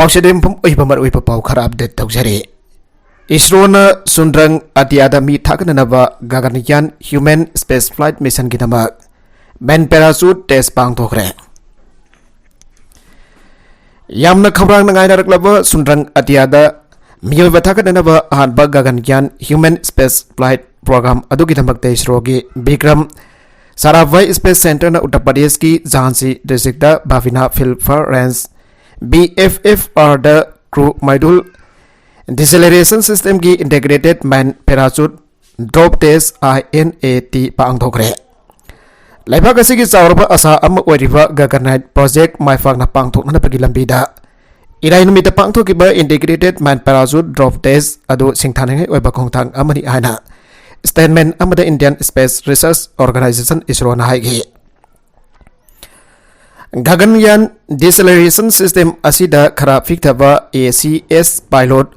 पाउसेदेम फम ओइबा मर ओइबा पाउ खरा अपडेट तौजरे इसरोना सुंद्रंग अतियादा मी थाकननबा Gaganyaan human space flight mission गिदमक मैन पैराशूट टेस्ट पांगथोखरे यामना खबरांग नंगाइनारकलबा सुंद्रंग अतियादा मियोबा थाकननबा अहानबा Gaganyaan human space flight programme अदुगिदमक इसरोगी विक्रम साराभाई स्पेस सेंटर ना उत्तर प्रदेश की झांसी डिस्ट्रिक्ट बाविना फिल्फर रेंज BFFR द क्रू मॉड्यूल डिसेलरेशन सिस्टम की integrated main parachute drop test INAT पांगथोखरे लेबाक असिगी चावरबा आशा अमा ओइरिबा गगनयान प्रोजेक्ट माइफाकना पांगथोकनबगी लंबीदा इराय नुमिता पांगथोकिबा integrated main parachute drop test अदु सिंथानंगै ओइबा खोंथांग अमनि आइना स्टेटमेंट अमदा Indian space research organisation ISRO ना हाइगे गगनयान डिसेलरेशन सिस्टम असिदा खरा फिक्थबा ACS पायलट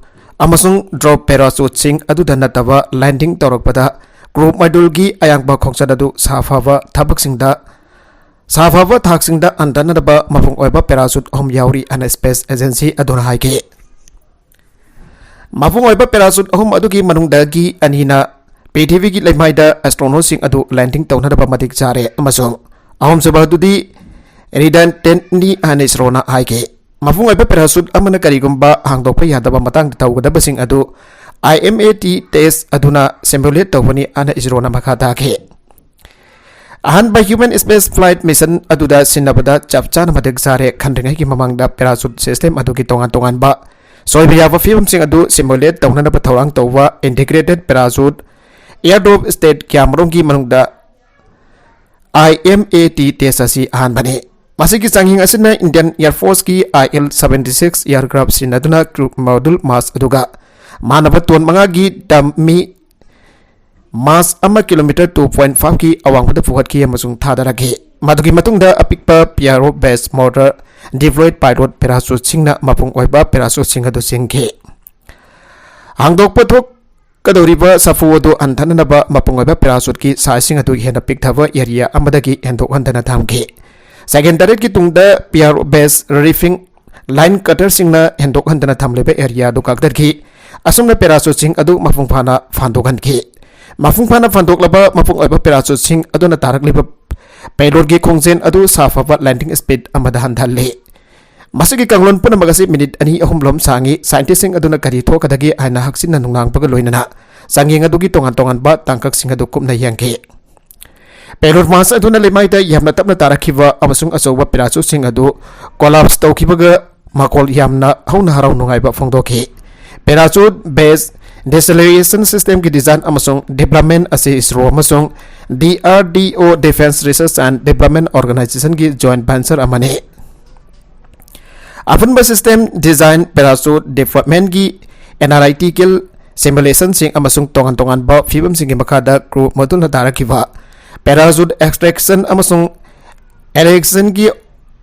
अमसुंग ड्रॉप पैराशूट सिंग अदुदा नतबा लैंडिंग तौरकपदा ग्रुप मॉड्यूल की अयांगबा खोंगचद अदु साफाबा थाकसिंगदा अंतनदबा मफुंग ओइबा पैराशूट होम याउरी अन स्पेस एजेंसी अदुना हाइगे मफुंग ओइबा पैराशूट होम अदुगी मनुंगदगी अनिना पृथ्वी की लेमाइदा एस्ट्रोनॉट्स अदु लैंडिंग तौनदबा मतिक चारे अमसुंग अहम सुबदुदी रिडंडेंटली हाने इसरोना हाइगे मफुंग ओइबा पैराशूट अमना करिगुंबा हांगदोकपा यादबा मतंग तौगदबसिंग अदु IMAT टेस्ट अदुना सिमुलेट तौबनी आना इसरोना मखा ताखे अहानबा ह्यूमन स्पेस फ्लाइट मिशन अदुदा सिन्नबदा चपचान मतिक चारे खंड्रिंगै की ममंगदा पैराशूट सिस्टम अदुगी तोंगान सोइबा याबा फिल्मसिंग अदु सिमुलेट तौननबा थौरांग तौबा इंटीग्रेटेड पैराशूट एयरड्रॉप स्टेट क्यामरों की मनुंगदा IMAT टेस्ट असी अहानबने मासिकी चांगिंग असिना इंडियन एयरफोर्स की IL-76 एयरक्राफ्ट सिनदुना क्रू मॉड्यूल मास अदुगा मानव टोन मंगा की डमी मास अमा किलोमीटर 2.5 की अवांगपद फुगत की अमसुंग थादरगे मदुगी मतुंगदा अपिकपा pyro base motor deployed pilot parachute सिंगना मपुंग ओइबा पैराशूट सिंग अदु सिंगे हांगदोकपा थोक कदौरीबा सफुवदो अंथननबा मपुंग ओइबा पैराशूट की साइजिंग अदु हेना पिकथबा एरिया अमदगी हेंदोक हंदना थामगे सेकेंड तरह की तुंगदा pyro base reefing line cutter सिंगना हेंदोक हंदना थामलेबा एरिया दो कागदरगी असुमना पैराशूट सिंग अदु मपुंग फाना फांदोगनगे मफुंग फाना फांदोकलबा मपुंग ओइबा पैराशूट सिंग अदुना तारकलिबा पेलोड की खोंगजेन अदु साफाबा लैंडिंग स्पीड अमदा हंधले मसगी कंगलोन पुनमगसी मिनिट अनि अहुमलोम सांगी साइंटिस्टिंग अदुना करी थोकदगी आइना हक्सिन नुंगांगबग लोइनना सांगिंग अदुगी तोंगान बा तांकक सिंग अदु कुमना यंगे पेलोड मास अदुना लेमाइदा यामना तपना तारखिबा अमसुंग अचौबा पैराशूट सिंग अदु कोलाप्स तौखिबग माकोल यामना हौना हराव नुंगाइबा फोंदोखि पैराशूट बेस डिसेलरेशन सिस्टम की डिजाइन अमसुंग डेवलपमेंट असे इसरो अमसुंग DRDO defence research and development organisation की जॉइंट वेंचर अमने अफुनबा सिस्टम डिजाइन पैराशूट डेवलपमेंट की एनालिटिकल सिमुलेशन सिंग अमसुंग तोंगान बा फिल्म सिंग मखादा क्रू मॉड्यूल तारखिबा पैराशूट एक्सट्रैक्शन अमसुंग एलेक्शन की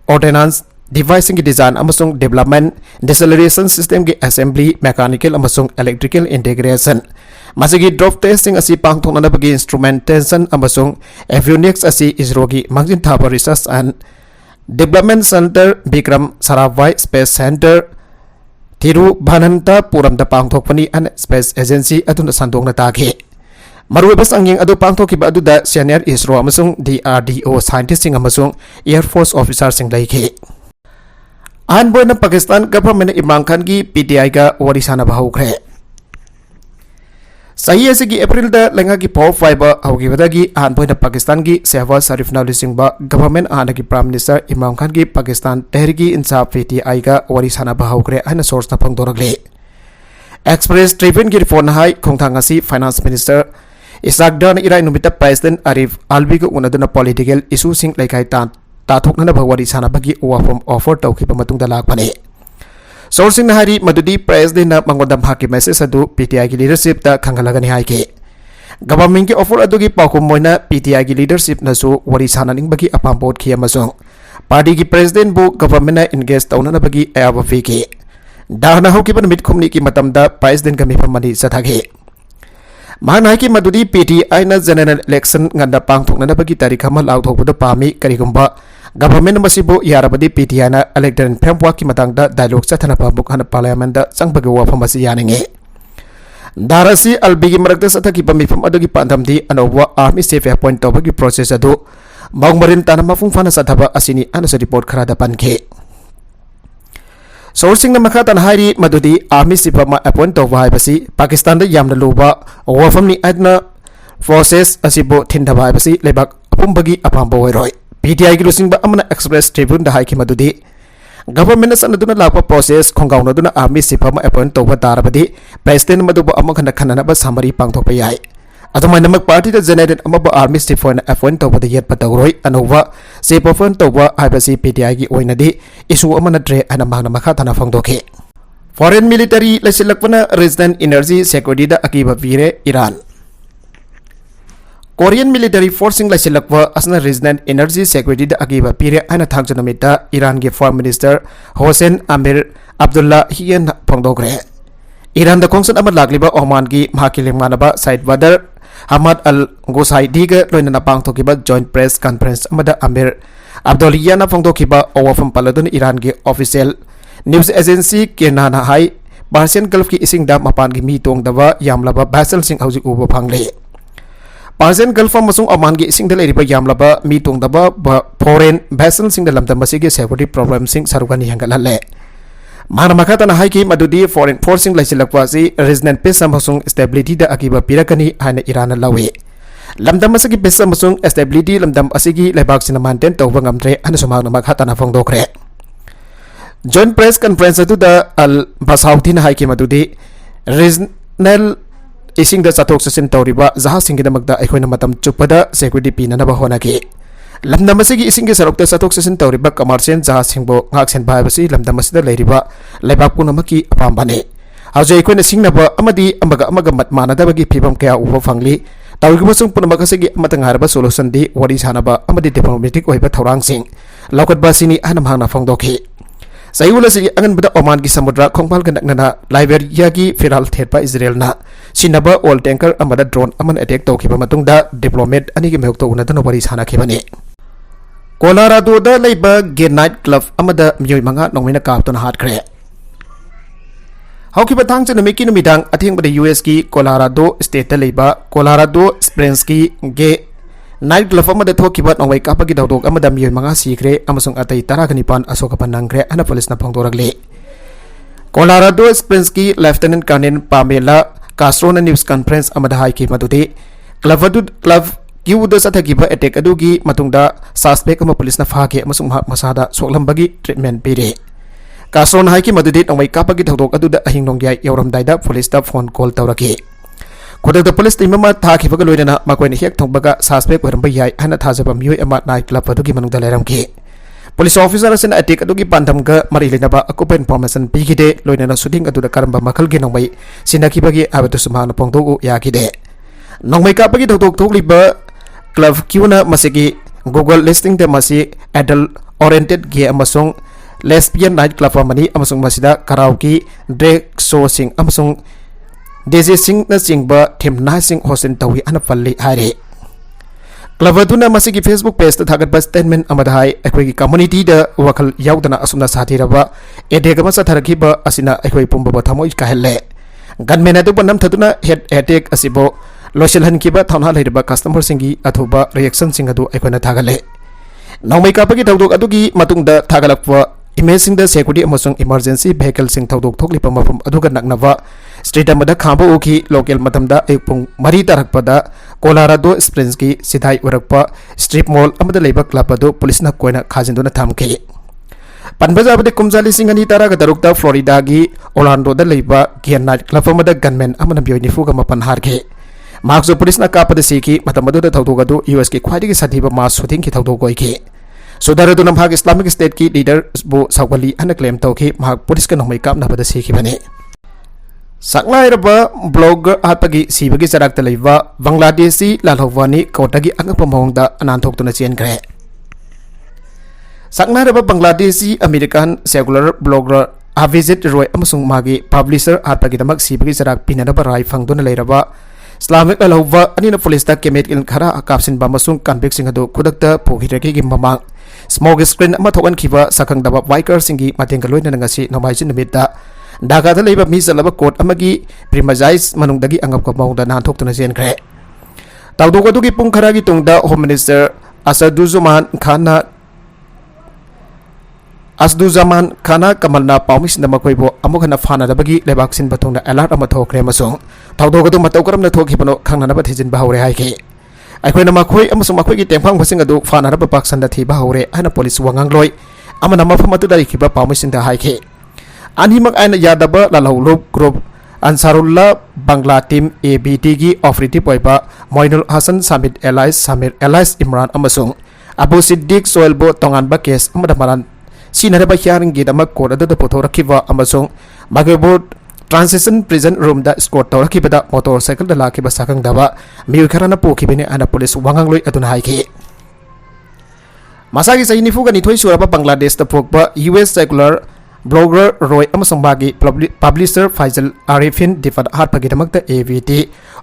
ऑर्डिनेंस डिवाइस की डिजाइन अमसुंग डेवलपमेंट डिसेलरेशन सिस्टम की असेंबली मैकेनिकल अमसुंग इलेक्ट्रिकल इंटीग्रेशन मसिगी ड्रॉप टेस्टिंग असी पांगथोकनबगी इंस्ट्रूमेंटेशन अमसुंग एवियोनिक्स असी इसरो की मंगजिन थाबा research and development centre Vikram Sarabhai space centre Thiruvananthapuram द पांगथोकपनी एन स्पेस एजेंसी अदुना संदोंगना तागे मरुब संगिंग अदु पांगथोकिबा अदुदा सीनियर इसरो अमसुंग DRDO साइंटिस्टिंग अमसुंग एयरफोर्स ऑफिसर सिंग लैखे अहनबोना पाकिस्तान गवर्नमेंट इमरान खान की PTI का वरी सानबा हौख्रे सही असिगी अप्रैल द लंगा की पॉव फाइबर हौगिबदगी अहनबोना पाकिस्तान की शहबाज शरीफ ना लिसिंगबा गवर्नमेंट आना की प्राइम मिनिस्टर इमरान खान की पाकिस्तान तहरीक इंसाफ PTI का वरी सानबा हौख्रे अहन सोर्स ना फंगदोरगले एक्सप्रेस ट्रिब्यून की रिपोर्ट हाई खोंथांगासी फाइनेंस मिनिस्टर इसाकदान इराय नुमिता प्रेसिडेंट आरिफ आलवी को उनदुना पॉलिटिकल इशू सिंग लेखाई ताथोकना भगवारी सानबगी वाफम ऑफर तौखिबा मतुंगदा लाखपने सोर्सिंग नहारी मदुदी प्रेसिडेंट मंगोदा भाकी मैसेज अदु PTI की लीडरशिप ता खंगलगनी हाइके गवर्नमेंट की ऑफर अदुगी पाकुम मोइना PTI की लीडरशिप नसु वरी साननिंगबगी अपाम्पोट खि अमसुंग पार्टी की प्रेसिडेंट बु गवर्नमेंट एंगेज तौननबगी अयाबा फिके दाहना हौकिबा नुमित खुमनी की मतमदा प्रेसिडेंट का मिफमनी सथागे माना की मदुदी PTI ना जनरल इलेक्शन गंदा पांगथोकनबगी तारीख अमा लाउथोकबद पामी करिगुंबा Government masibo yarabadi PTI na electoral framework ki matangda dialogue chathana pabuk hana parliament da changbagi wafam asi yaninge. Darasi albigi marakta sathaki pamifam adogi pandamdi anowa army chief appoint tobagi process adu mangmarin tana mafung fana sathaba asini anasa report kharada panke. Sourcing na makatan hari madudi army chief appoint toba haibasi Pakistan da yamna luba wafam ni adna process asibo thindaba haibasi lebak apumbagi apamba oiroi. PTI ki lusing ba amana express tribune da haiki madudi government sanaduna lakpa process khongauna duna army chief appoint toba darabadi president maduba amakhana khanana ba summary pangthokpa yai. Adumai namak party da generate amaba army chief appoint toba da yet patagroi anova chief appoint toba haibasi PTI ki oinadi issue amana dre ana magna makha thana phangdoke. Foreign military lasilakpana resident energy security da akiba vire Iran. Korean military forcing lasilakwa asna resident energy security da akiba pire ana thangjanamita Iran ge foreign minister Hossein Amir Abdullah hiyan phangdogre. Iran da kongsan amad lagliba Oman gi mahakileng manaba Said Badr Hamad Al Ghusaidi ga loina na pangthokiba joint press conference amada Amir Abdullah na phangdokiba awafam paladun Iran ge official news agency Kirna na hai Persian Gulf ki ising da mapan gi mi tong dawa yamlaba vessel sing hauji uba phangle. Persian Gulf amasung Oman gi ising da leiriba yamlaba mi tong daba foreign vessel sing da lamdam masigi security problem sing sarugani hangalalle. Mana makatana haiki madudi foreign forcing laisilakwa si resonant peace amasung stability da akiba pirakani hana Iran lawe. Lamdam masigi peace amasung stability lamdam asigi lebak sina maintain tawba ngamdre hana sumagna makatana phangdokre. Joint press conference atu da al basauti na haiki madudi regional ising da satok sasin tawriba zaha singi da magda aikhoina matam chupada security pinanaba honake. Lamdam asigi ising ge sarokta satok sasin tawriba commercial zaha singbo ngaksen bhaibasi lamdam asida leiriba lebak punamaki apambane. Hauja aikhoina singnaba amadi amaga matmanadabagi phibam kaya uba phangli tawrimasung punamak asigi amatangarba solution di wari sanaba amadi diplomatic oiba thorang sing laukatba sini anam hangna phangdokhi. Sayula si angan beda Oman ki samudra khongpal kanak nana Liberia ki firal therpa Israel na sinaba oil tanker amada drone aman attack tawkiba matungda diplomat ani ki mehokto unadana wari sana khibani. Colorado da leiba gay night club amada miyoi manga nongmina kaptona hatkre. Haukiba thangcha numiki numidang athing bada US ki Colorado state leiba Colorado Springs ki gay night club amada thokiba nongwai kapagi dawdok amada miyoi manga sikre amasung atai tarakanipan asokapan nangre ana police na phangdoragle. Colorado Springs ki Lieutenant Colonel Pamela Castro na news conference amada haiki madudi club kiuda sathakiba attack adugi matungda suspect ama police na phage amasung masada soklambagi treatment pire. Castro na haiki madudi nongwai kapagi dawdok aduda ahing nongyai yauramdaida police ta phone call tawraki. Kodang the police team ma tha khibaga loina makoina hek thongbaga suspect oiramba yai hana thajaba miyoi ama night club adugi manungda leramki. Police officer asin attack adugi pandamga mari lenaba akupa information pigide loina na shooting aduda karamba makal ge nongmai sinakibagi abatu sumana pongdogu yakide. Nongmai kapagi dawdok thokliba club kiuna masigi Google listing de masi adult oriented gay amasung lesbian night club amani amasung masida karaoke drag show sing amasung Desi sing na singba tim na sing hosin tawi ana falli hari. Club aduna masigi Facebook page ta thagat ba statement amada hai ekoi community da wakal yaudana asumna sathiraba edegama satharakhiba asina ekoi pumba thamoi kahelle. Gunmen adu banam thaduna head attack asibo local hankiba thawna leiriba customer singi athuba reaction sing adu ekona thagale. Nongmai kapagi tawdok adugi matungda thagalakwa image sing da security amasung emergency vehicle sing tawdok thoklipa mafum aduga naknava street amada khamba uki local matamda ekpung mari tarakpada Colorado Springs ki sidai urakpa strip mall amada leiba club adu police na koina khajinduna thamke. Panbaja abade kumjali singani tara ga darukta Florida gi Orlando da leiba gay night club amada gunmen amana biyoni fuga mapan harke. Makso police na kapada siki matamadu da tawdok adu US ki khwaidigi sathiba mass shooting ki tawdok goike. Saudara tu nampak Islamic State ki leader bu Sawali ana claim tauki mahak polis ka nongmai kap na pada siki bani. Saklai raba blogger atagi si bagi jarak telaiva Bangladeshi lalhawani kotagi angak pemahong da anantok tu nasian kre. Saklai raba Bangladeshi American secular blogger Avizet Roy amasung magi publisher atagi damak si bagi jarak pinana barai fangdona lai raba Islamic alauwa anina police da chemical khara kapsin ba masung convict sing adu kudakta pohiraki gi mamang smoke screen ama thokan khiba sakang daba biker singi mateng kaloina ngasi nomai chin numita daga da leiba mi salaba court amagi premises manungdagi angap ko mawda nan thok tuna zen kre tawdu ko gi pung khara gi tungda home minister Asduzaman Khana Kamalna Paumis na makoibo amukhana fana da bagi lebak sin batong na alert ama thokre masong tawdo ko matau karam na thokhi bano khangna na bathijin bahore haike aikoi na makhoi amasong makhoi gi temphang basing adu fana na baksan da thi bahore ana police wangang loi ama na mafam atu dai khiba paumis sin da haike ani mak aina yadaba lalaulo group Ansarullah Bangla team ABT gi operative oiba Moinul Hasan Samir Elias Imran amasong Abu Siddiq Soelbo tongan ba case amada maran Sinaraba hearing gi dama court adu pothora khiba amasong magebo transition prison room da escort tora khibada motorcycle da lakiba sakang daba miu kharana pokhibene ana police wangang loi aduna haike masagi saini fuga ni thoi suraba Bangladesh da pokba US secular blogger Roy amasong bagi publisher Faisal Arifin difad hat pagi damakta AVT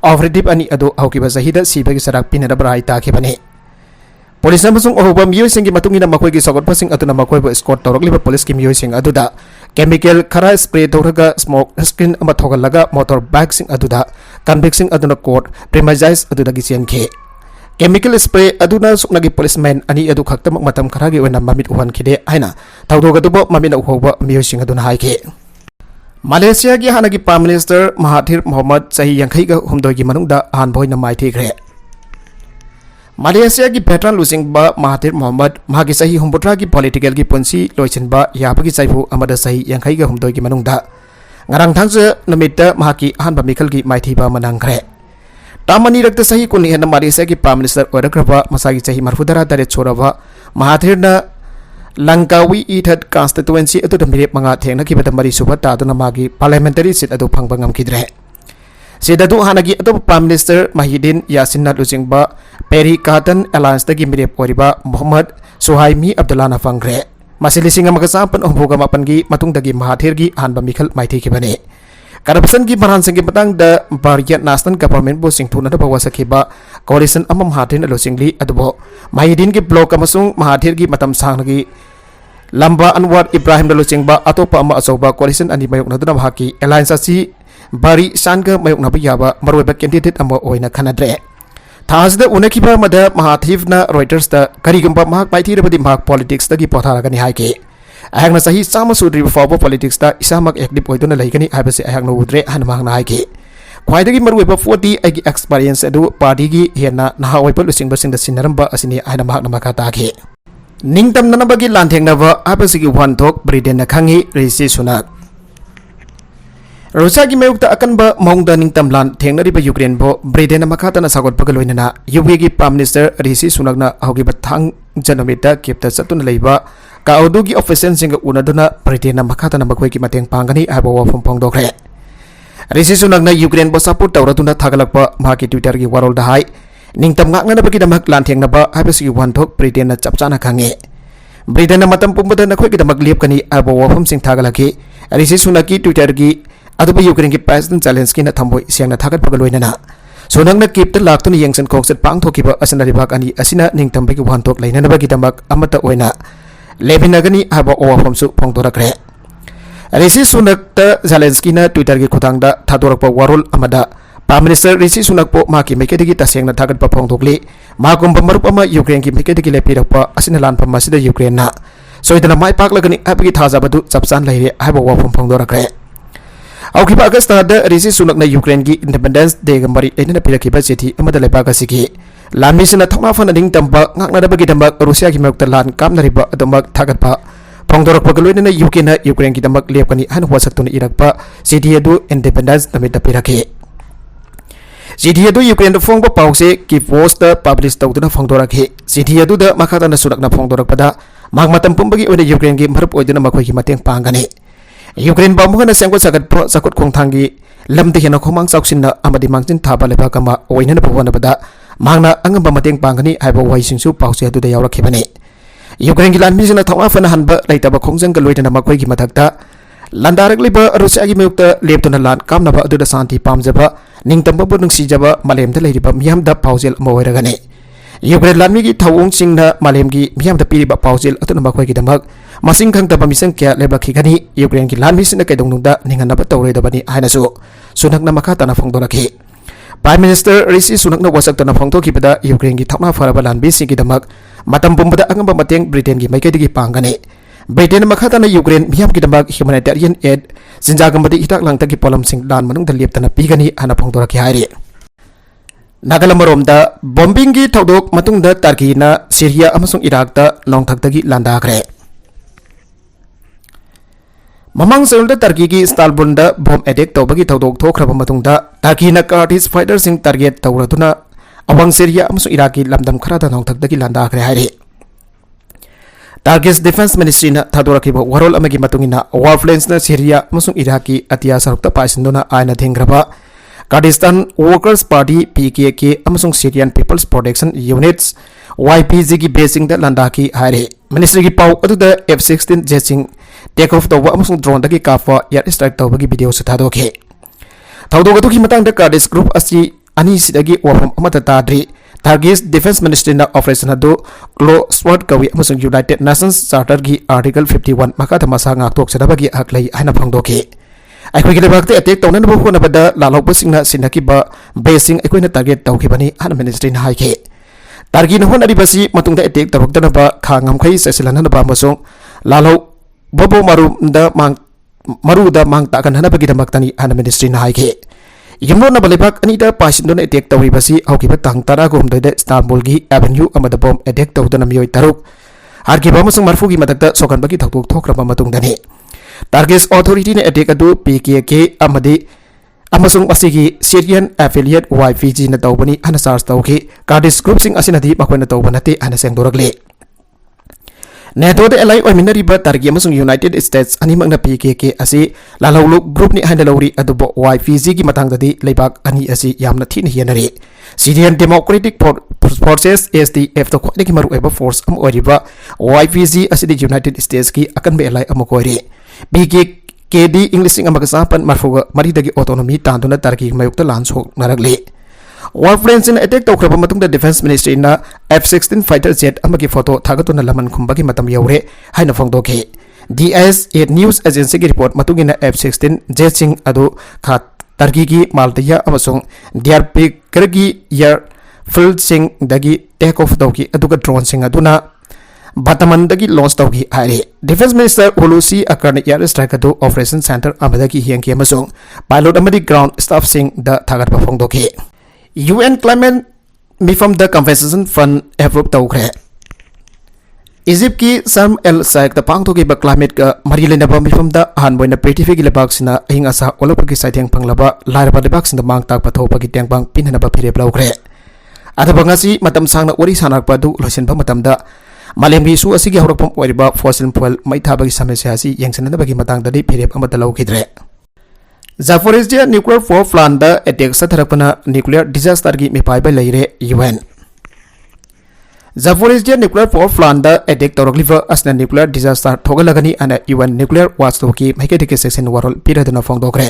operative ani adu haukiba sahida sibagi sarak pinada brai ta khibane Polis amasong ohuba miyoy singi matungina makoy gi sagot pasing atuna makoy bo escort torok liba polis ki miyoy sing aduda chemical khara spray toraga smoke screen ama thogalaga motor bike sing aduda convict sing aduna court premises aduda gi sian khe chemical spray aduna sukna gi policeman ani adu khakta matam khara gi wena mamit uhan khide aina tawdo ga dubo mamina uhoba miyoy sing aduna haike Malaysia gi hanagi prime minister Mahathir Mohamad sahi yankhai ga humdoi gi manungda han boy na mai thikre Malaysia ki veteran losing ba Mahathir Mohamad mahagi sahi humbutra ki political ki punsi loichen ba yabagi saifu amada sahi yankhai ga humdoi ki manungda ngarang thangse namita mahaki han ba mikal ki maithi ba manang khre tamani rakta sahi kuni hena Malaysia ki prime minister orakraba masagi sahi marfudara dare choraba Mahathir na Langkawi Ithad constituency atu damire manga thengna ki bada mari suba ta duna magi parliamentary seat adu phangba ngam kidre Sedadu hanagi atau Prime Minister Mahidin Yasin Losing ba Peri Kahatan Alliance dagi mirip oriba Muhammad Suhaimi Abdullah na fangre masili singa makasapan umbuga mapangi matung dagi Mahathir gi hanba mikal maiti kibane karapasan gi maran singi patang da Bharatiya National Government bo sing thuna da bawasa kiba coalition ama Mahathir Losing li adubo Mahidin gi block amasung Mahathir gi matam sang gi Lamba Anwar Ibrahim Losing ba atopa ama asoba coalition ani mayok na duna haki alliance si Bari Sanga mayok na biyaba marweba candidate amo oina kanadre Thasda unakiba mada Mahathir na Reuters da karigamba mahak maiti rabadi mahak politics da gi pothara gani haike ayang na sahi sama sudri fawbo politics da isamak active oiduna laigani habase ayang no udre hanmang na haike khwaidagi marweba 40 agi experience adu party gi hena na hawaipa lusing basing da sinaramba asini ayna mahak na makata ke ningtam na bagi lantheng na ba habase gi one talk Britain na khangi Rishi Sunak Russia ki mayukta akan ba maungda ning tamlan thengna riba Ukraine bo Britain na makata na sagot pagaloina na UK gi Prime Minister Rishi Sunak na hogi bathang janomita kipta satun leiba ka audu gi official singa unaduna Britain na makata na magwai ki mateng pangani abo wa phongphong dokre Rishi Sunak na Ukraine bo support tawratuna thagalakpa mahaki Twitter gi warol da hai ning tam ngak na bagi damak lan thengna ba habasi gi wanthok Britain na chapchana khange Britain na matam pumbada na khoi gi damak liap kani abo wa phom sing thagalaki Rishi Sunak ki Twitter gi Aduba Ukraine ki President Zelensky na thamboi siang na thagat pagaloina na sonang na kip ta lakto ni yengsan kongset pang thokiba asana ribak ani asina ningtam bagi wantok laina na bagi damak amata oina lebinagani haba owa phomsu phongdorakre Rishi Sunak ta Zelensky na Twitter gi khutang da thadorakpa warul amada Prime Minister Rishi Sunak po maki mekedigi taseng na thagat pa phongdokli makum pamarup ama Ukraine ki mekedigi lepirakpa asina lan pamasida Ukraine na soidana mai paklagani abagi thajabadu chapsan laire haba owa phongdorakre Aukiba Agasta da Rishi Sunak na Ukraine gi Independence Day gambari ena pirakiba city amada lebaga sigi lami sina thokna fana ding tamba ngakna da bagi dambak Russia gi mek talan kam na riba dambak thagatpa phongdorak pagaloina na UK na Ukraine gi dambak lepkani han wasatun irakpa city adu Independence namita piraki city adu Ukraine da phongba pause ki post da publish tawduna phongdorak he city adu da makata na sunak na phongdorak pada magmatam pumbagi oina Ukraine gi marup oiduna makhoi gi mateng pangani Ukraine bamuga na sengko sakot khongthangi lamde hena khomang chauksin na amadi mangchin thaba leba kama oina na pawna bada mangna angamba mateng pangani aiba waisingsu pause adu da yawrakhibani Ukraine gi lanmi sina thawna fana hanba laitaba khongjang ga loina makoi gi mathakta Landaragliba Russia Mukta Leptona Land Kamnava Aduda Santi Pamjaba Ningtambu Nungsijaba Malem the Lady Miam da Pausel Moeragane. Ukraine Lamigi Tawung Singna Malemgi Miam the Piriba Pausel Atunamakwaki Damag Masing Kang the Bamisang Kia Lebakigani Ukraine Lamis in the Kedungda Ninganaba Tore the Bani Hanasu Sunak Namakata Fongdolaki. Prime Minister Rishi Sunak wasak na Fongto Kipada Ukraine Gitana Farabalan Bisi Damag Matam Bumbada Angamba Mateng Britain Gimakadi Pangane. Britain makata na Ukraine miyam kidambag humanitarian aid sinjagambadi itak lang tagi polam sing dan manung dalip tana pigani ana pongdora ki hari. Nagalamoromda bombing gi tawdok matungda Turkey na Syria amasung Iraq da nongthagdagi landakre. Mamang serunda Turkey gi Istanbulda bomb attack tawbagi tawdok thokraba matungda Turkey na Kurdish fighter sing target tawraduna awang Syria amasung Iraq gi lamdam kharada nongthagdagi landakre hari. Turkish Defense Ministry na Thadurakiba Warol Amagi Matungina Warplanes na Syria Musung Iraqi Atia Sarukta Paisindona Aina Thingraba Kurdistan Workers Party PKK Amasung Syrian People's Protection Units YPG ki basing da Landaki Hari Ministry ki Pau Aduda F-16 Jetsing take off the Amasung drone dagi kafa yar strike tawbagi video sa Thadoke Thawdogatu ki matang da Kurdish group asi ani sidagi wafam amata tadri Turkish Defense Ministry na operation adu Law Sword Kawi amasung United Nations Charter gi Article 51 makata masa ngaktok sadabagi aklay ana phangdoki aikoi gi lebakte attack tawna na bukho na bada lalok basingna sinaki ba basing aikoi na target tawki bani ana ministry na haike Turkey na honari basi matungda attack tawrokta na ba khangam khai sesilana na ba masung lalok bobo maru da mang ta kan hana bagi damaktani ana ministry na haike Yumno na balibak anita pasindona attack tawi basi aukiba tang tara gom de Istanbul gi avenue amada bomb attack tawdana miyoi taruk harki bamasung marfu gi matakta sokan bagi thaktuk thokraba matung dani Turkish authority ne attack adu PKK amadi amasung asigi Syrian affiliate YPG na tawbani ana charge tawki Kurdish group sing asinadi makoina tawbanati ana sengdorakle NATO de alai oiminariba Turkey amasung United States animang na PKK asi lalawluk group ni handalawri adubo YPG gi matangdadi leibak ani asi yamna thin hianari Syrian Democratic Forces SDF to khwadi maru eba force am oriba YPG asi di United States ki akan be alai amakori PKK di English ing amagasapan marfuga maridagi autonomy tanduna Turkey mayukta lansok naragli Warplanes in attack tawkraba matungda Defense Ministry na F-16 fighter jet amagi photo thagatuna laman khumbagi matam yaure haina phongdoki DS8 News Agency gi report matungina F-16 jet sing adu khat Turkey gi Maldiya amasung Diyarbakir gi air field sing dagi take off tawki aduga drone sing aduna Bataman dagi launch tawki hari Defense Minister Hulusi Akar air strike adu operation center amadagi hiangki amasung pilot amadi ground staff sing da thagatpa phongdoki UN Climate Mifam the Compensation Fund approve tawkre Egypt ki Sharm el Sheikh the pangthoki ba climate ka marilena ba mifam da hanboina prithvi gi lebak sina aing asa olopaki saitheng panglaba lairaba lebak sinda mang tak pathopa gi tengpang pinhana ba phire blawkre adabangasi matam sangna ori sanak padu losin ba matam da malembi su asigi horopam oiriba fossil fuel mai thabagi samesya asi yengsanna bagi matang dadi phire amata lawkidre Zaporizhia nuclear power plant da attack satharakpana nuclear disaster gi mipai ba leire UN Zaporizhia nuclear power plant da attack tawrakliva asna nuclear disaster thogalagani ana UN nuclear watchdog ki maiketike section warol piradana phongdokre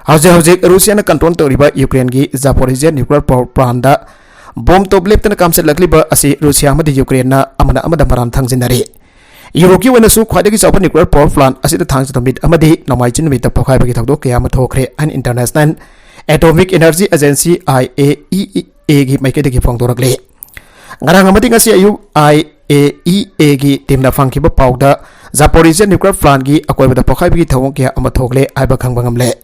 hauze Russia na control toriba Ukraine gi Zaporizhia nuclear power plant da bomb top leptana kamset lakliba asi Russia amadi Ukraine na amada maram thangjinari Euroki wena su khwadagi chawpa nuclear power plant asida thangsa tomit amadi nomai chin mit pokhai bagi thakdo kya ma thokre an International Atomic Energy Agency IAEA gi maikede gi phongdorakle ngarang amadi ngasi ayu IAEA gi timna phangkiba pawda Zaporizhia nuclear plant gi akoibada pokhai bagi thawong kya ama thokle aiba khangbangamle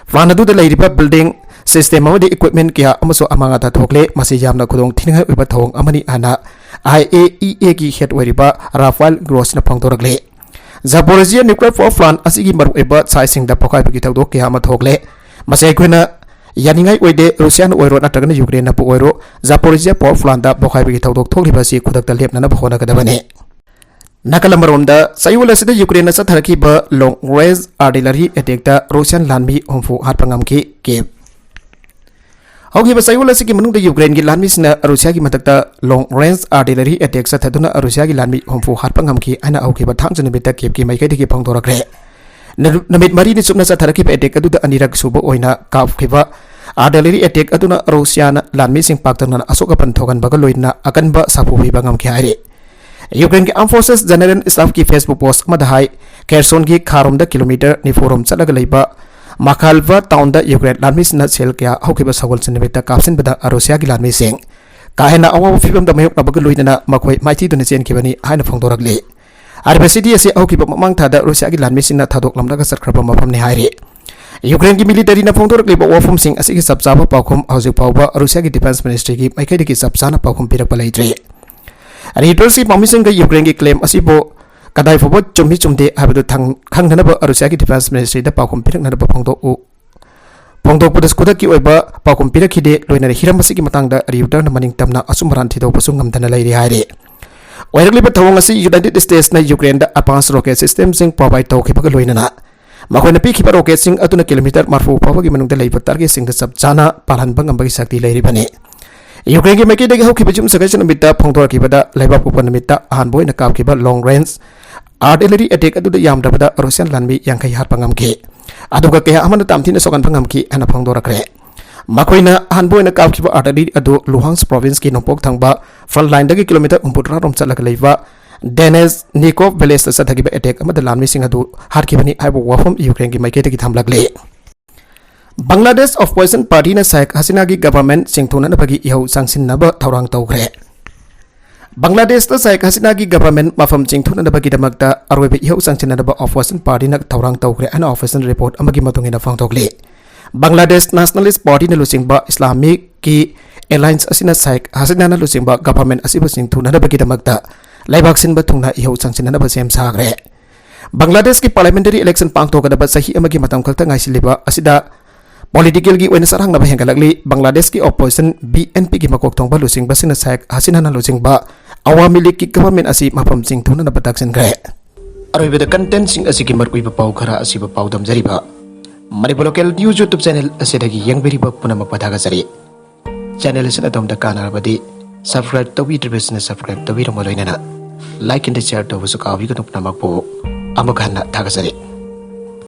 plant adu da leiriba building system amadi equipment kya amaso amanga ta thokle masi jamna khudong thinga uba thawong amani ana IAEA ki head weriba Rafael Gross na phangdorakle Zaporizhia nuclear power plant asigi maru eba saising da pokai bagi thawdo kya ma thokle masai khuna yaningai oide Russian oiro na tagana Ukraine na pu oiro Zaporizhia power plant da pokai bagi thawdo thokli basi khudakta lepna na bhona kadabane Nakalamaromda sayula sida Ukraine na satharaki ba long range artillery attack da Russian landmi homfu hatpangam ki ke Hoki ba sayula sigi manungda Ukraine gi landmi sina Russia gi matakta long range artillery attack sathaduna Russia gi landmi homfu hatpangam ki ana hoki ba thangjani bita kep ki maikai digi phangdorakre Namit marini sumna satharakiba attack aduda anirak suba oina kaapkhiba artillery attack aduna Russiana lanmi sing paktana asoka panthogan baga loina akanba sapubi bangam ki haire. Ukraine के arm forces general staff की Facebook post मदहाई केरसोन की खारोम kilometre निफोरम चलग लेबा माखालवा town दा Ukraine लानमी सिना cell क्या होकिबा सगोल सनिमिता काप्सिन बदा Russia की लानमी सिंग काहेना अवाब फिबम दा मयोक नबग लोइना मखोय माइती दुने चेन किबनी हाइना फोंदोरगले आरबीसीडी एसे होकिबा ममांग थादा रूसिया की लानमी सिना थादोक लमदागा सरख्रबा मफम ने हाइरे यूक्रेन की मिलिटरी ना फोंदोरगलेबा वाफम सिंग असि की सबसाबा पाखुम हौजिक पावबा रूसिया की डिफेंस मिनिस्ट्री की माइकैदि की सबसाना पाखुम पिरक पलैद्रे Reuters की पामिसिंग का यूक्रेन की क्लेम असिबो कदाई फोबो चुम्मी चुम्दे हाबिदो खंगनब रूसिया की डिफेंस मिनिस्ट्री दा पाखुम पिरकनब फोंदोकपदस कुदकी ओइबा पाखुम पिरखिदे लोइना हिरम असिगी मतंगदा रियूटर न मनिंग तमना असुमरान थिदोपसु ngamdana लाइरि हाइरे ओइरगलिबा थवंग असि यूनाइटेड स्टेट्स ना यूक्रेन दा एडवांस रॉकेट सिस्टम सिंग प्रोवाइड तौखिबा लोइना मखोइना पिखिबा रॉकेट सिंग अतुना किलोमीटर मार्फु फावगी मनुंगदा लेबा टारगेट सिंग दा सबजाना पालहनबा ngambagi शक्ति लैरिबने यूक्रेन की मैकेदगी हौकिबा जुम सगैसन नमिता फोंदोरकिबदा लेबा पुपन नमिता अहानबो इन कापकिबा लॉन्ग रेंज आर्टिलरी अटैक अदुदा यामदबदा रूसियन लानमी यांखै हार पंगमके अदुगा कया अमन तामथिन सोगन पंगमकी हना फोंदोरखरे मखोइना अहानबो इन कापकिबा आर्टिलरी अदु लुहांस प्रोविंस की नोपोक थंगबा फ्रंट लाइन दगी किलोमीटर 69 रोम चलक लेबा डेनेस निकोव विलेज सथगिबा अटैक अमद लानमी सिंग अदु हारकिबनी हाइबो वाफम यूक्रेन की मैकेदगी थमलगले Bangladesh Opposition Party na Sheikh Hasina की गवर्नमेंट सिंथुना नबगी इहौ सांसिननब थौरांग तौखरे Bangladesh ta Sheikh Hasina की गवर्नमेंट मफम सिंथुना नबगी दमकता अरोइबे इहौ सांसिननब Opposition Party na थौरांग तौखरे अना ऑफिशियल रिपोर्ट अमगी मतुंगिना फोंथोकले Bangladesh Nationalist Party na लुसिंगबा इस्लामिक की एलायंस असिना Sheikh Hasina na लुसिंगबा गवर्नमेंट असिबो सिंथुना नबगी दमकता लाइबाक सिनबा थुंगना इहौ सांसिननब सेम सागरे Bangladesh की पार्लियामेंटरी इलेक्शन पांगथोकदबा सही अमगी मतम खलता ngaisiliba asida Political की वैन सरहंग नब हेंगलगली बांग्लादेश की ऑपोजिशन BNP की मकोक थोंबा लुसिंग बसिन Sheikh Hasina ना लुसिंग बा अवामी लीग की गवर्नमेंट असी मफम सिंग थुना न बताक्सिन ग्रे अरोइबे द कंटेंट सिंग असी की मरकुइबा पाउ खरा असी पाउ दमजरिबा Manipur local news YouTube channel असेदगी यंगबेरिबा पुनम पथागा जरी चैनल असिन अदम द कानारबदी सब्सक्राइब तौबीद्रिबसना सब्सक्राइब तौबीरम लोइना लाइक एंड शेयर तौबसु काविगनु पुनमपो अमगहना थागा जरी